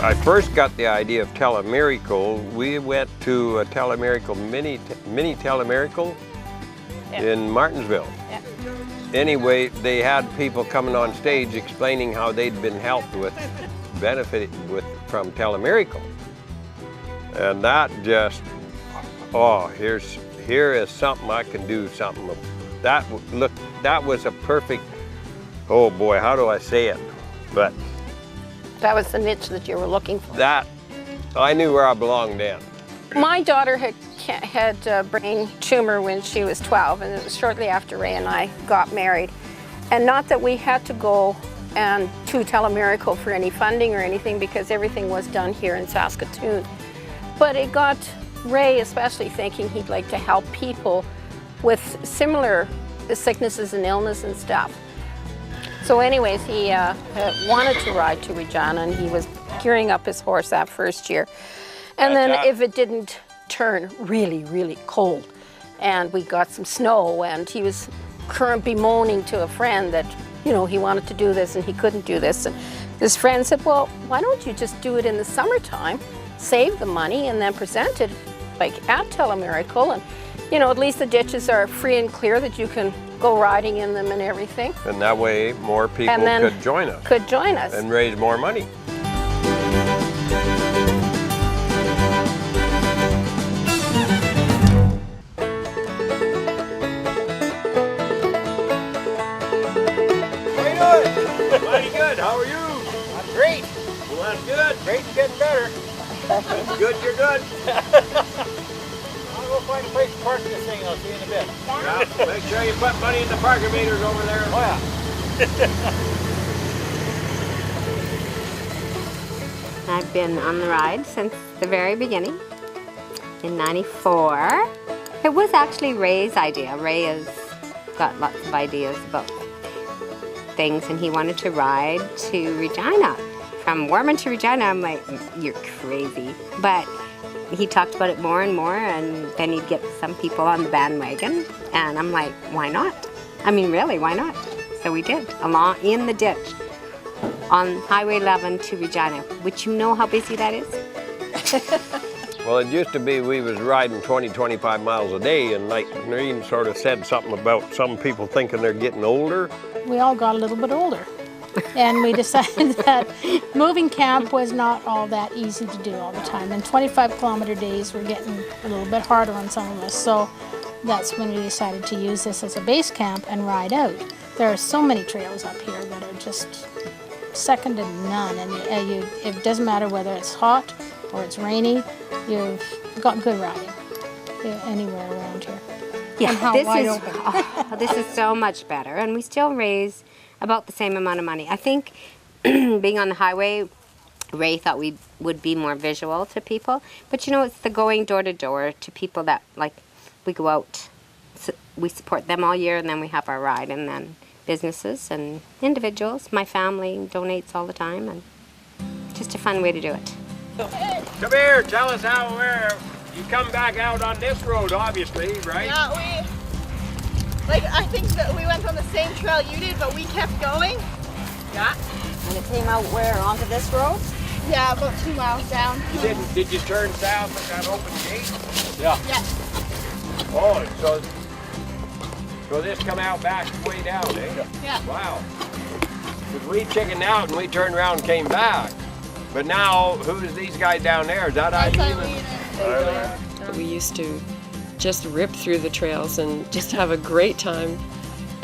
I first got the idea of Telemiracle. We went to a Telemiracle, mini Telemiracle in Martinsville. Yeah. Anyway, they had people coming on stage explaining how they'd been helped with, benefited from Telemiracle. And that just, oh, here is something I can do something. That was a perfect, oh boy, how do I say it? But That was the niche that you were looking for. that, I knew where I belonged then. My daughter had a brain tumor when she was 12, and it was shortly after Ray and I got married. And not that we had to go and to Telemiracle for any funding or anything, because everything was done here in Saskatoon. But it got Ray especially thinking he'd like to help people with similar sicknesses and illness and stuff. So anyways, he wanted to ride to Regina, and he was gearing up his horse that first year. And then if it didn't turn really, really cold, and we got some snow, and he was bemoaning to a friend that, you know, he wanted to do this and he couldn't do this. And his friend said, well, why don't you just do it in the summertime, save the money, and then present it like at Telemiracle, and, you know, at least the ditches are free and clear that you can go riding in them and everything. And that way more people could join us. And raise more money. Mighty good. How are you? I'm great. Well, that's good. Great's getting better. That's good. You're good. I'll go find a place to park this thing. I'll see you in a bit. Yeah. Make sure you put money in the parking meters over there. Oh yeah. I've been on the ride since the very beginning, in '94. It was actually Ray's idea. Ray has got lots of ideas about things, and he wanted to ride to Regina. From Warman to Regina, I'm like, you're crazy. But he talked about it more and more, and then he'd get some people on the bandwagon, and I'm like, why not? I mean, really, why not? So we did, along in the ditch on Highway 11 to Regina, which you know how busy that is? Well, it used to be we was riding 20, 25 miles a day, and like Noreen sort of said something about some people thinking they're getting older. We all got a little bit older, and we decided that moving camp was not all that easy to do all the time, and 25-kilometer days were getting a little bit harder on some of us, so that's when we decided to use this as a base camp and ride out. There are so many trails up here that are just second to none, and it doesn't matter whether it's hot or it's rainy, you've got good riding anywhere around here. Yeah, and how wide open. This is so much better, and we still raise about the same amount of money. I think being on the highway, Ray thought we would be more visual to people, but you know, it's the going door to door to people that, like, we go out, we support them all year, and then we have our ride, and then businesses and individuals. My family donates all the time, and it's just a fun way to do it. Come here, tell us how, where you come back out on this road, obviously, right? Yeah, I think that we went on the same trail you did, but we kept going. Yeah. And it came out where, onto this road? Yeah, about 2 miles down. Did you turn south at that open gate? Yeah. Yeah. Oh, so this come out back way down, eh? Yeah. Wow. Because we chickened out and we turned around and came back. But now, who's these guys down there? Is that We used to just rip through the trails and just have a great time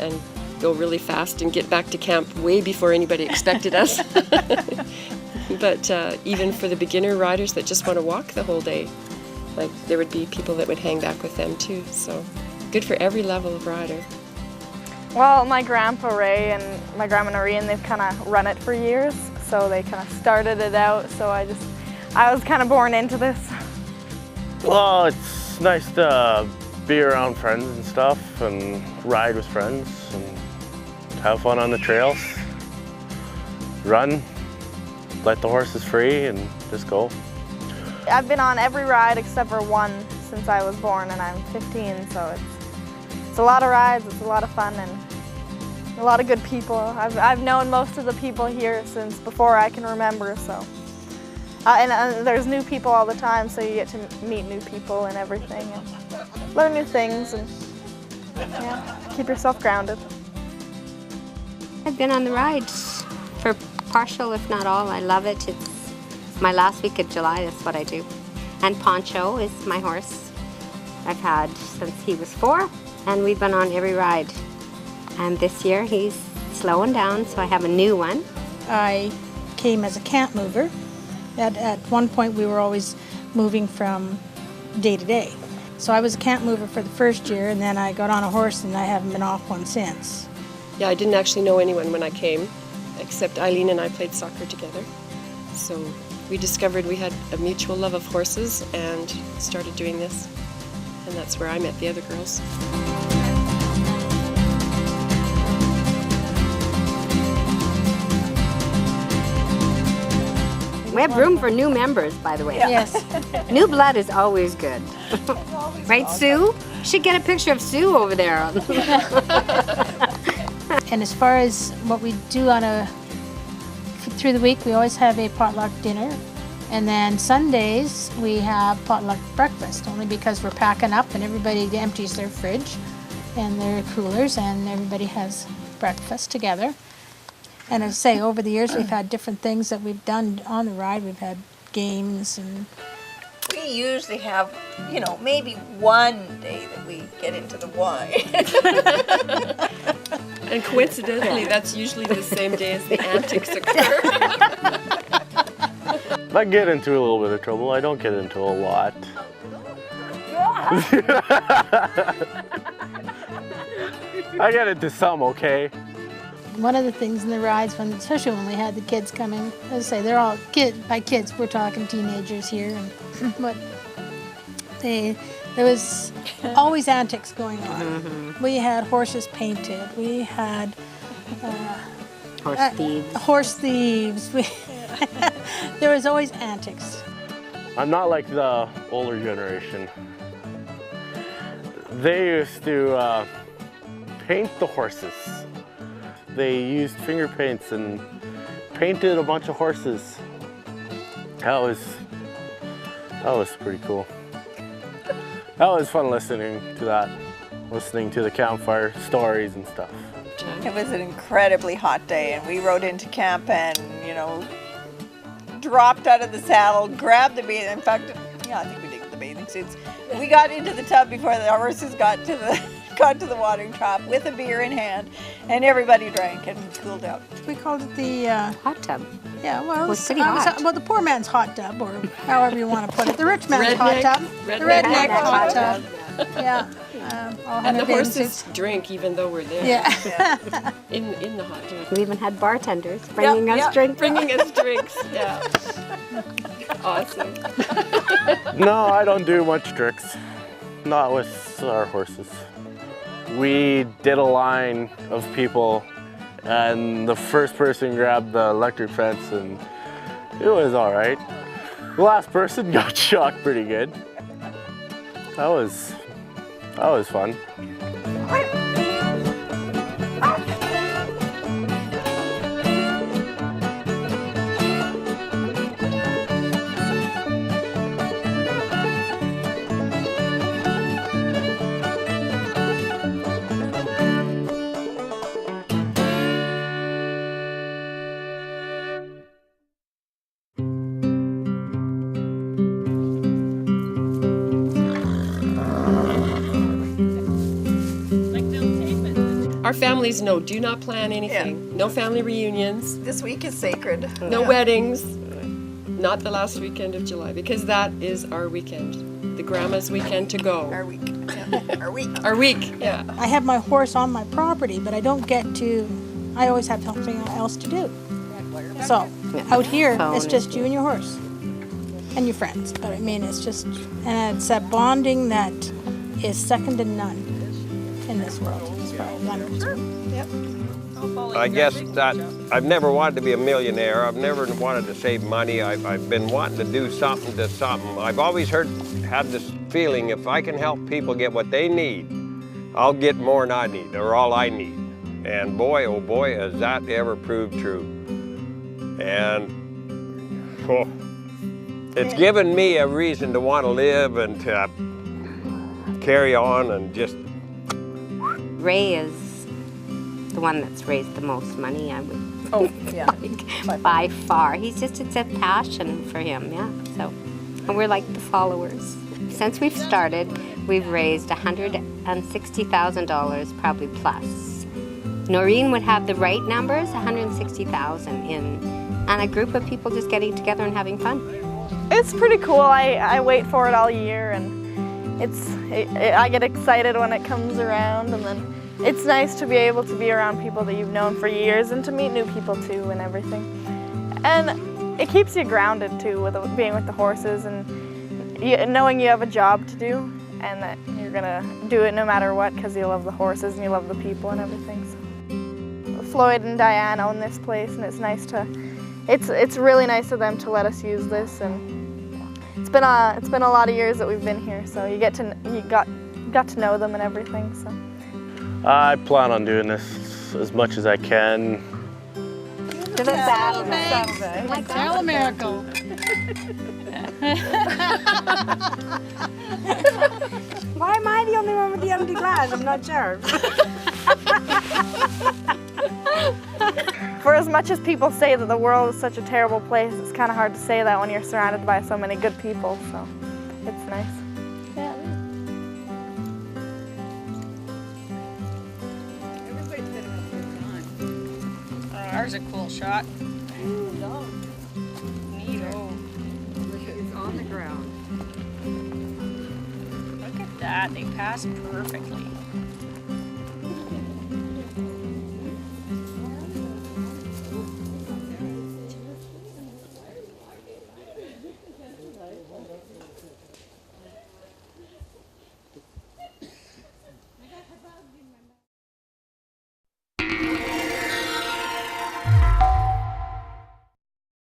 and go really fast and get back to camp way before anybody expected us. But even for the beginner riders that just want to walk the whole day, like, there would be people that would hang back with them too. So good for every level of rider. Well, my grandpa Ray and my grandma Noreen, they've kind of run it for years, so they kind of started it out, so I was kind of born into this. Well, it's nice to be around friends and stuff and ride with friends and have fun on the trails. Run, let the horses free, and just go. I've been on every ride except for one since I was born, and I'm 15, so it's a lot of rides, it's a lot of fun, and a lot of good people. I've known most of the people here since before I can remember, so And there's new people all the time, so you get to meet new people and everything, and learn new things, and yeah, keep yourself grounded. I've been on the rides for partial, if not all. I love it. It's my last week of July, that's what I do. And Poncho is my horse. I've had since he was 4, and we've been on every ride. And this year he's slowing down, so I have a new one. I came as a camp mover. At one point we were always moving from day to day. So I was a camp mover for the first year, and then I got on a horse and I haven't been off one since. Yeah, I didn't actually know anyone when I came, except Eileen and I played soccer together. So we discovered we had a mutual love of horses and started doing this. And that's where I met the other girls. We have room for new members, by the way. Yes. New blood is always good. Right, Sue? Should get a picture of Sue over there. And as far as what we do through the week, we always have a potluck dinner. And then Sundays, we have potluck breakfast, only because we're packing up and everybody empties their fridge and their coolers, and everybody has breakfast together. And as I say, over the years, we've had different things that we've done on the ride. We've had games and... We usually have, you know, maybe one day that we get into the wine. And coincidentally, that's usually the same day as the antics occur. I get into a little bit of trouble. I don't get into a lot. I get into some, okay? One of the things in the rides, especially when we had the kids coming, as I say, they're all by kids, we're talking teenagers here, but there was always antics going on. Mm-hmm. We had horses painted. We had horse thieves. There was always antics. I'm not like the older generation. They used to paint the horses. They used finger paints and painted a bunch of horses. That was pretty cool. That was fun listening to that, listening to the campfire stories and stuff. It was an incredibly hot day, and we rode into camp and, you know, dropped out of the saddle, grabbed the bathing. In fact, yeah, I think we did the bathing suits. We got into the tub before the horses got to the watering trough with a beer in hand, and everybody drank and cooled out. We called it the hot tub. Yeah, well, it was pretty hot. Well, the poor man's hot tub, or however you want to put it. The rich man's Redneck. hot tub. The redneck hot tub. Yeah. And the horses drink even though we're there. Yeah. In the hot tub. We even had bartenders bringing us drinks. Bringing us drinks, yeah. Awesome. No, I don't do much tricks. Not with our horses. We did a line of people, and the first person grabbed the electric fence, and it was all right. The last person got shocked pretty good. That was fun. Our families do not plan anything. Yeah. No family reunions. This week is sacred. No weddings. Not the last weekend of July, because that is our weekend. The grandma's weekend to go. Our week. Yeah. Our week. Our week, yeah. I have my horse on my property, but I don't get to, I always have something else to do. So out here, it's just you and your horse and your friends. But I mean, it's just, and it's a bonding that is second to none in this world. I guess that I've never wanted to be a millionaire. I've never wanted to save money. I've been wanting to do something to something. I've always had this feeling, if I can help people get what they need, I'll get more than I need, or all I need. And boy, oh boy, has that ever proved true. And It's given me a reason to want to live and to carry on and just... Ray is the one that's raised the most money, I would by far. It's a passion for him, yeah. So, and we're like the followers. Since we've started, we've raised $160,000, probably plus. Noreen would have the right numbers, 160,000 and a group of people just getting together and having fun. It's pretty cool. I wait for it all year, and I get excited when it comes around, and then it's nice to be able to be around people that you've known for years and to meet new people too and everything. And it keeps you grounded too with being with the horses and knowing you have a job to do and that you're gonna do it no matter what because you love the horses and you love the people and everything. So. Floyd and Diane own this place, and it's nice to. It's really nice of them to let us use this, and it's been a lot of years that we've been here, so you got to know them and everything. So. I plan on doing this as much as I can. To the Saturday. Like Telemiracle. Why am I the only one with the empty glass? I'm not sure. For as much as people say that the world is such a terrible place, it's kind of hard to say that when you're surrounded by so many good people, so it's nice. Yeah. Everybody's been having a good time. Ours a cool shot. Neato. It's on the ground. Look at that, they passed perfectly.